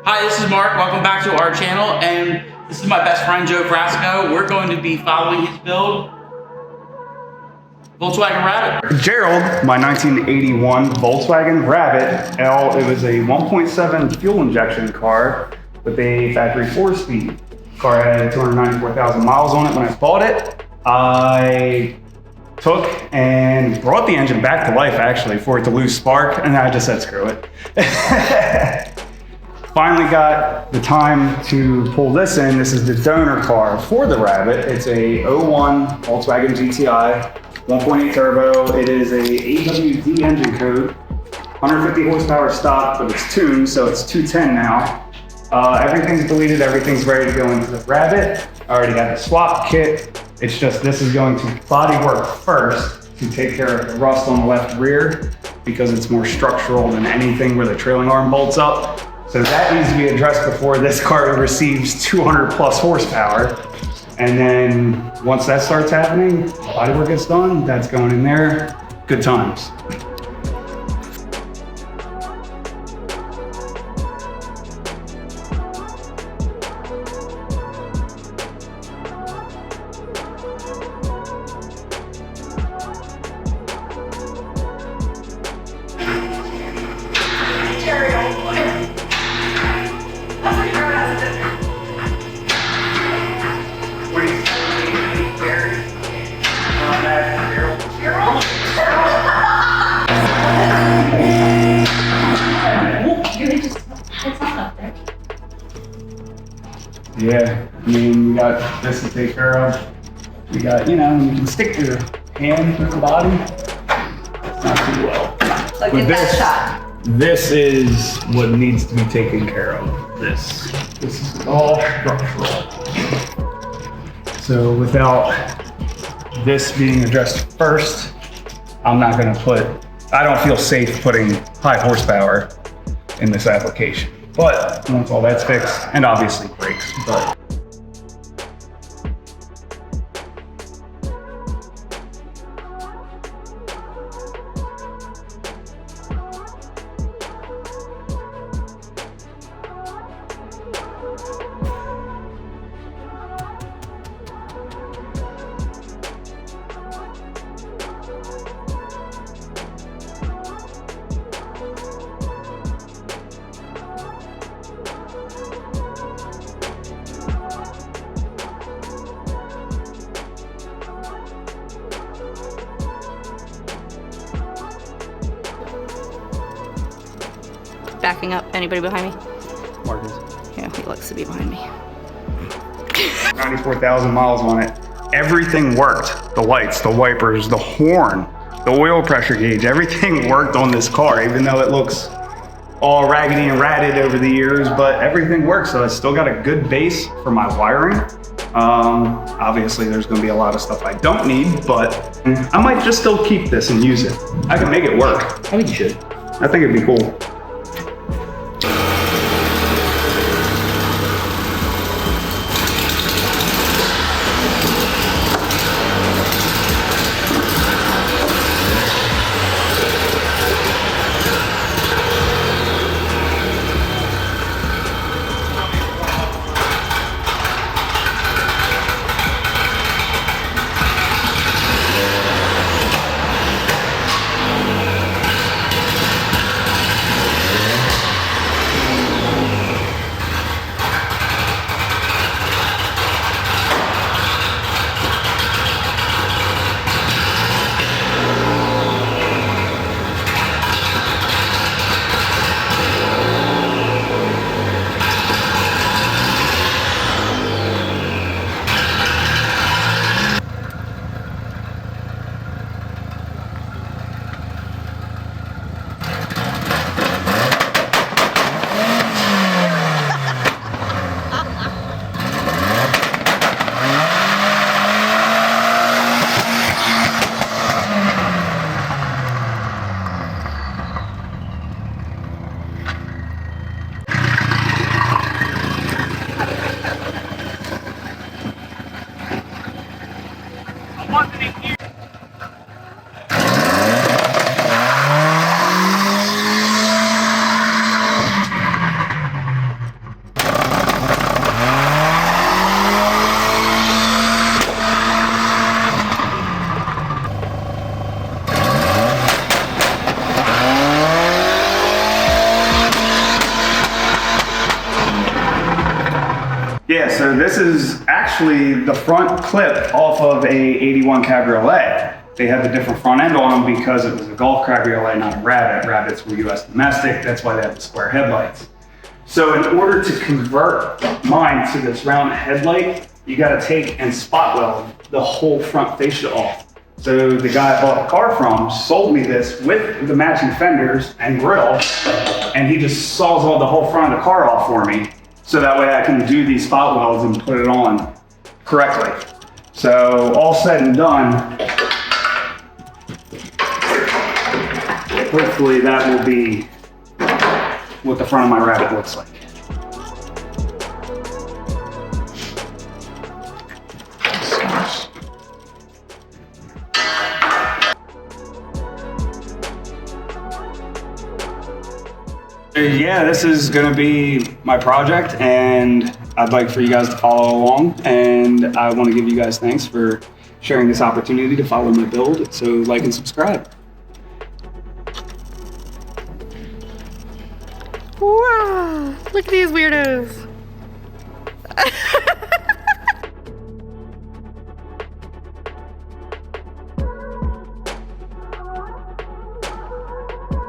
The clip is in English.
Hi, this is Mark. Welcome back to our channel, and this is my best friend Joe Frasco. We're going to be following his build, Volkswagen Rabbit. Gerald, my 1981 Volkswagen Rabbit L. It was a 1.7 fuel injection car with a factory 4-speed. Car had 294,000 miles on it when I bought it. I took and brought the engine back to life actually for it to lose spark, and I just said screw it. Finally got the time to pull this in. This is the donor car for the Rabbit. It's a 01 Volkswagen GTi, 1.8 turbo. It is a AWD engine code, 150 horsepower stock, but it's tuned, so it's 210 now. Everything's deleted, everything's ready to go into the Rabbit. I already got the swap kit. It's just this is going to body work first to take care of the rust on the left rear because it's more structural than anything where the trailing arm bolts up. So that needs to be addressed before this car receives 200 plus horsepower. And then once that starts happening, bodywork gets done, that's going in there, good times. Yeah, I mean, we got this to take care of. We got, you know, you can stick your hand through the body. It's not too well. So get that shot. This is what needs to be taken care of. This is all structural. So without this being addressed first, I'm not gonna I don't feel safe putting high horsepower in this application. But once all that's fixed, and obviously brakes, but Backing up. Anybody behind me? Marcus. Yeah, he likes to be behind me. 94,000 miles on it. Everything worked. The lights, the wipers, the horn, the oil pressure gauge, everything worked on this car, even though it looks all raggedy and ratted over the years, but everything works. So it's still got a good base for my wiring. Obviously there's gonna be a lot of stuff I don't need, but I might just still keep this and use it. I can make it work. I think you should. I think it'd be cool. Yeah, so this is actually the front clip off of a 81 Cabriolet. They had the different front end on them because it was a Golf Cabriolet, not a Rabbit. Rabbits were US domestic, that's why they have the square headlights. So in order to convert mine to this round headlight, you gotta take and spot weld the whole front fascia off. So the guy I bought the car from sold me this with the matching fenders and grill, and he just sawzalled the whole front of the car off for me. So that way I can do these spot welds and put it on correctly. So all said and done, hopefully that will be what the front of my Rabbit looks like. Yeah, this is going to be my project, and I'd like for you guys to follow along, and I want to give you guys thanks for sharing this opportunity to follow my build, so like and subscribe. Wow, look at these weirdos.